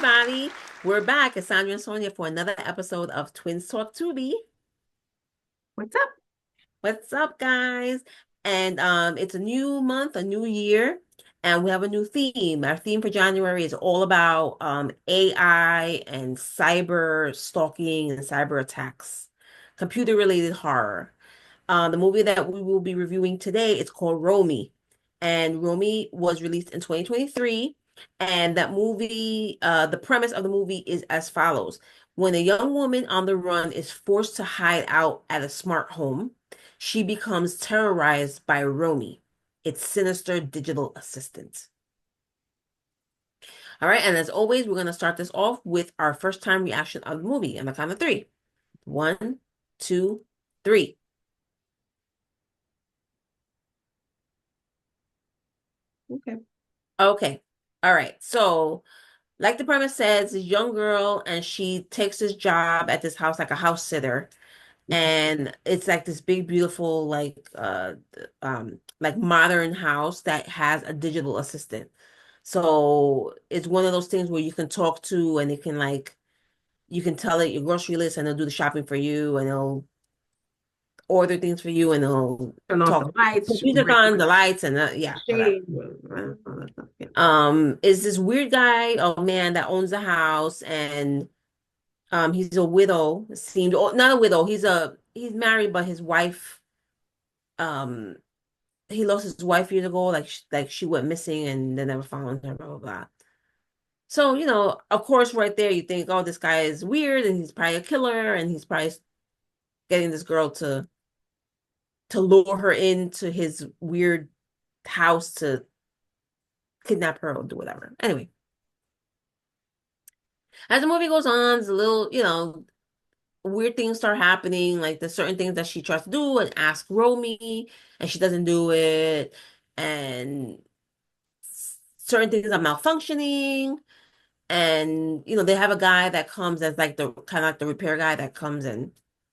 everybody. We're back. It's Sandra and Sonia for another episode of Twins Talk Tubi. What's up? What's up, guys? And it's a new month, a new year, and we have a new theme. Our theme for January is all about AI and cyber stalking and cyber attacks, computer-related horror. The movie that we will be reviewing today is called ROMI, and ROMI was released in 2023. And that movie, the premise of the movie is as follows. When a young woman on the run is forced to hide out at a smart home, she becomes terrorized by ROMI, its sinister digital assistant. All right, and as always, we're going to start this off with our first time reaction of the movie on the count of three. One, two, three. Okay. Okay. All right. So, like the premise says, this young girl and she takes this job at this house like a house sitter. And it's like this big, beautiful, like modern house that has a digital assistant. So it's one of those things where you can talk to and it can like you can tell it your grocery list and it'll do the shopping for you and it'll order things for you and it'll Turn off the talk lights, put music break on the lights and yeah, whatever. shade, all that stuff. Yeah. Is this weird guy, oh man, that owns the house and he's a widow, seemed or not a widow, he's married, but his wife um he lost his wife years ago, like she went missing and they never found her, blah blah blah. So, of course, right there you think, oh, this guy is weird and he's probably a killer and he's probably getting this girl to lure her into his weird house to kidnap her or do whatever. Anyway, as the movie goes on, there's a little, weird things start happening. Like there's certain things that she tries to do and ask Romy, and she doesn't do it. And certain things are malfunctioning. And they have a guy that comes as like the kind of like the repair guy that comes and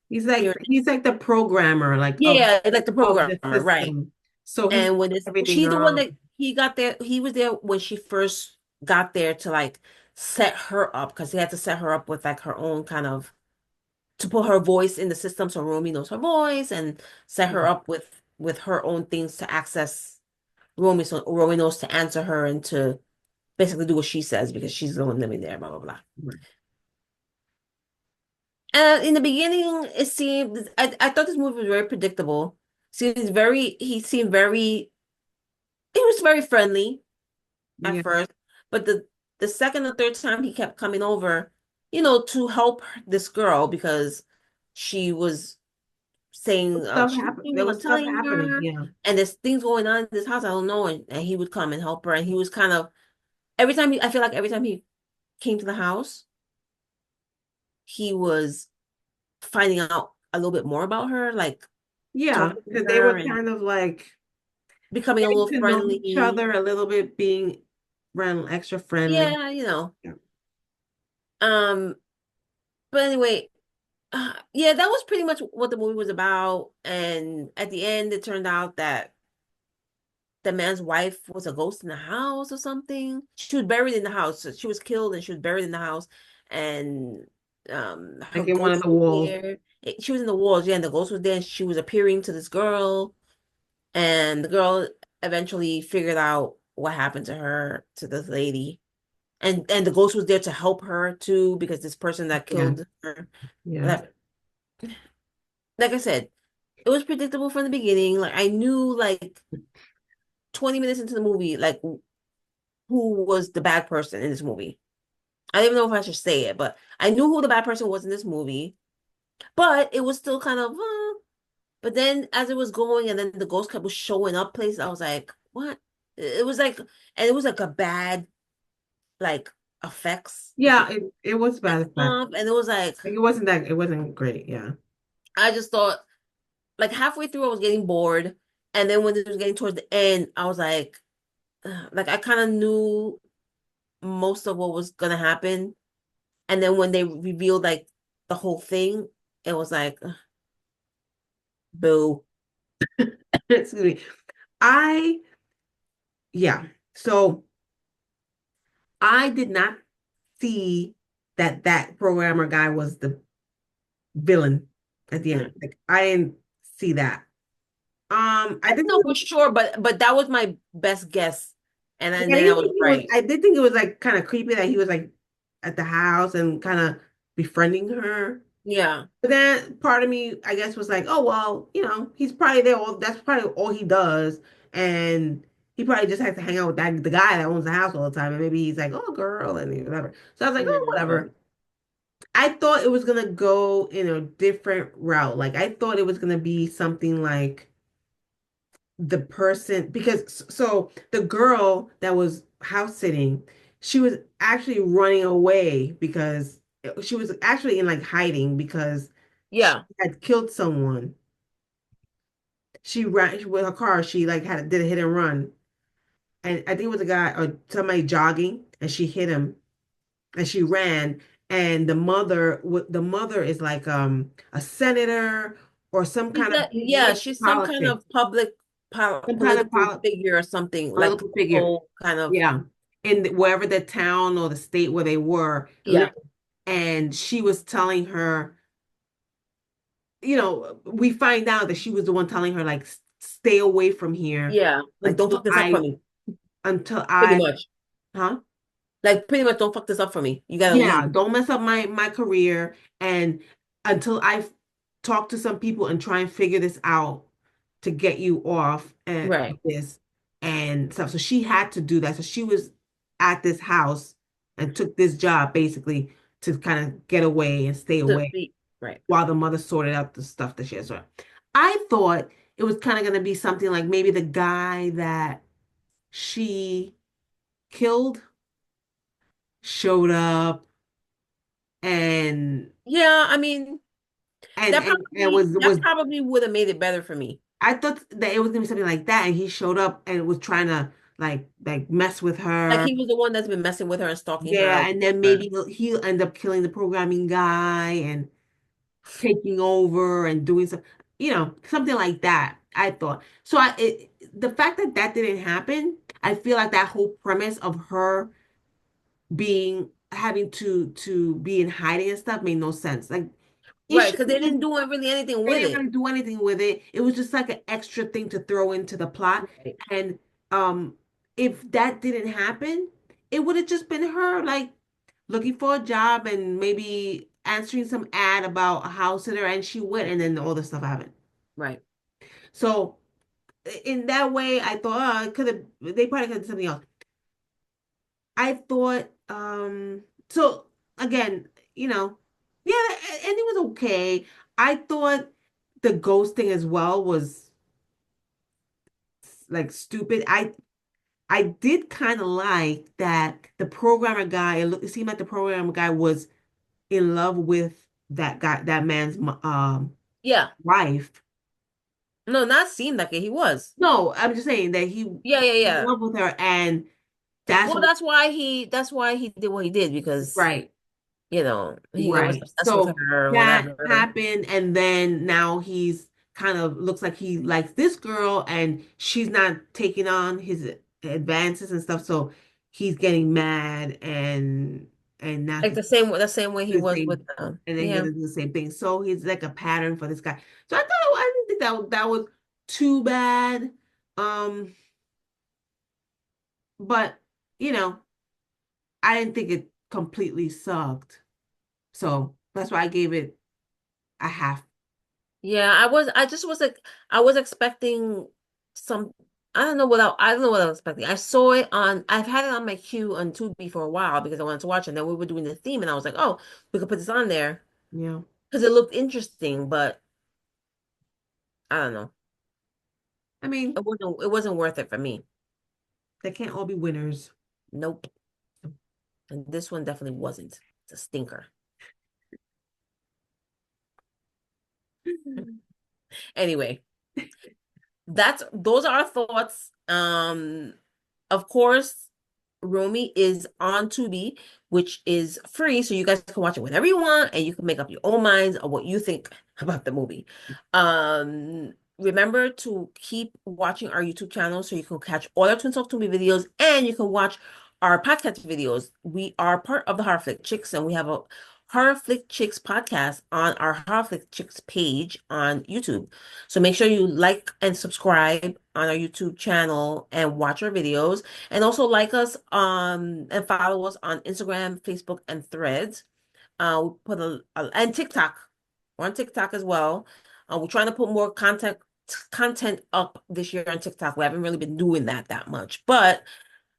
here, He's like the programmer, like yeah, like the of the programmer, right? system. So he's And when it's everything she's the one wrong. that he got there, he was there when she first got there to like set her up because he had to set her up with like her own kind of to put her voice in the system so Romy knows her voice and set her up with her own things to access Romy so Romy knows to answer her and to basically do what she says because she's the one living there, blah blah blah. And in the beginning, it seemed I thought this movie was very predictable. He seemed very he was very friendly at Yeah. first, but the second or third time he kept coming over, to help this girl because she was saying Stuff she was happened. thinking There was about stuff telling happening. her, Yeah. and there's things going on in this house I don't know, and he would come and help her, and he was kind of every time I feel like every time he came to the house, he was finding out a little bit more about her, like Yeah. talking to Because they her were and kind of like becoming a getting little to know each friendly. other a little bit, being extra friendly. Yeah, Yeah. Um, but anyway, yeah, that was pretty much what the movie was about. And at the end, it turned out that the man's wife was a ghost in the house or something. She was buried in the house. So she was killed and she was buried in the house. And her Like in one of ghost the was walls. there. She was in the walls, yeah, and the ghost was there and she was appearing to this girl. And the girl eventually figured out what happened to her, to this lady. And the ghost was there to help her too, because this person that Yeah. killed her, Yeah. that, like I said, it was predictable from the beginning. Like I knew like 20 minutes into the movie, like who was the bad person in this movie. I don't even know if I should say it, but I knew who the bad person was in this movie. But it was still kind of, but then as it was going and then the ghost kept was showing up places, I was like, what? It was like, and it was like a bad, like effects Yeah, it was and bad effect. stuff. And it was like, Like it wasn't great. Yeah. I just thought, like halfway through, I was getting bored. And then when it was getting towards the end, I was like I kind of knew most of what was gonna happen. And then when they revealed like the whole thing, it was like, boo. Excuse me. I yeah. So I did not see that that programmer guy was the villain at the end. Like I didn't see that. I I think don't know for sure, but that was my best guess, and I then I didn't was think it was. right. I did think it was like kind of creepy that he was like at the house and kind of befriending her. Yeah, But then part of me, I guess, was like, oh well, he's probably there. All that's probably all he does, and he probably just has to hang out with the guy that owns the house all the time, and maybe he's like, oh girl, and whatever. So I was like, oh yeah, whatever. I thought it was gonna go in a different route. Like I thought it was gonna be something like the person because so the girl that was house sitting, she was actually running away because she was actually in like hiding because she yeah. had killed someone. She ran with her car. She like did a hit and run, and I think it was a guy or somebody jogging, and she hit him, and she ran. And the mother is like a senator or some kind of big Yeah, name in she's some kind politics, of public some kind of political figure or something, like political figure. political kind of. Yeah. In wherever the town or the state where they were, Yeah, and she was telling her, we find out that she was the one telling her like stay away from here yeah. Like, don't until fuck this up for I me, until pretty I much. huh? Like, pretty much, don't fuck this up for me. You gotta Yeah, leave. don't mess up my career and until I talk to some people and try and figure this out to get you off of Right. this and stuff. So she had to do that. So she was at this house and took this job basically to kind of get away and stay To away be right. while the mother sorted out the stuff that she had sorted. I thought it was kind of going to be something like maybe the guy that she killed showed up and Yeah, I mean, and that was probably would have made it better for me. I thought that it was gonna be something like that, and he showed up and was trying to like mess with Like, her. he was the one that's been messing with her and stalking her. Yeah, and then maybe he'll end up killing the programming guy and taking over and doing something like that. I thought so. The fact that that didn't happen, I feel like that whole premise of her being having to be in hiding and stuff made no sense. Like it Right, should because they just didn't do really anything they with didn't it. really do anything with it. It was just like an extra thing to throw into the plot. Right. And um, if that didn't happen, it would have just been her like looking for a job and maybe answering some ad about a house sitter, and she went, and then all this stuff happened. Right. So in that way, I thought, oh, it could have. They probably could have done something else. I thought, so again, yeah, and it was okay. I thought the ghost thing as well was like stupid. I did kind of like that the programmer guy, it seemed like the programmer guy was in love with that man's Yeah. wife. No, not seemed like it. He was. No, I'm just saying that he was Yeah, yeah, in yeah. love with her, and that's Well, what, that's why he did what he did, because, right. he was Right. obsessed with So her or that whatever. happened, and then now he's kind of looks like he likes this girl, and she's not taking on his advances and stuff. So he's getting mad, and now Like he's the same way he the was with same, and then he's yeah. gonna do the same thing. So he's like a pattern for this guy. So I didn't think that was too bad. Um, but you know, I didn't think it completely sucked. So that's why I gave it a half. Yeah, I just was like, I was expecting some, I don't know what I was expecting. I saw it on, I've had it on my queue on Tubi for a while because I wanted to watch it. And then we were doing the theme and I was like, oh, we could put this on there Yeah. because it looked interesting, but I don't know. I mean, It wasn't worth it for me. they can't all be winners. Nope. And this one definitely wasn't. It's a stinker. Anyway, those are our thoughts. Of course, ROMI is on Tubi, which is free, so you guys can watch it whenever you want, and you can make up your own minds on what you think about the movie. Remember to keep watching our YouTube channel so you can catch all our Twin Talk Tubi videos, and you can watch our podcast videos. We are part of the Horror Flick Chicks, and we have a Horror Flick Chicks podcast on our Horror Flick Chicks page on YouTube. So make sure you like and subscribe on our YouTube channel and watch our videos. And also like us and follow us on Instagram, Facebook, and Threads. We put and TikTok. We're on TikTok as well. We're trying to put more content up this year on TikTok. We haven't really been doing that much, but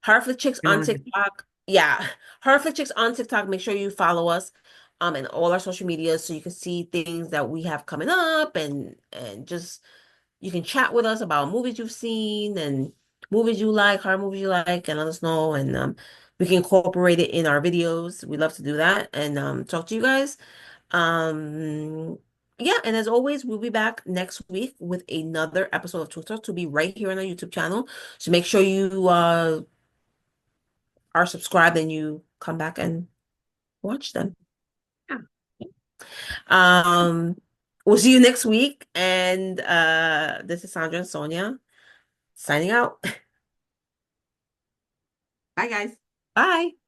Harford Chicks You on know, TikTok. Yeah. Harford Chicks on TikTok. Make sure you follow us and all our social medias so you can see things that we have coming up and just you can chat with us about movies you've seen and movies you like, horror movies you like, and let us know. And we can incorporate it in our videos. We love to do that and talk to you guys. Um, yeah, and as always, we'll be back next week with another episode of Talk to be right here on our YouTube channel. So make sure you are subscribed and you come back and watch them. yeah. Um, we'll see you next week. And this is Sandra and Sonia signing out. Bye, guys. Bye.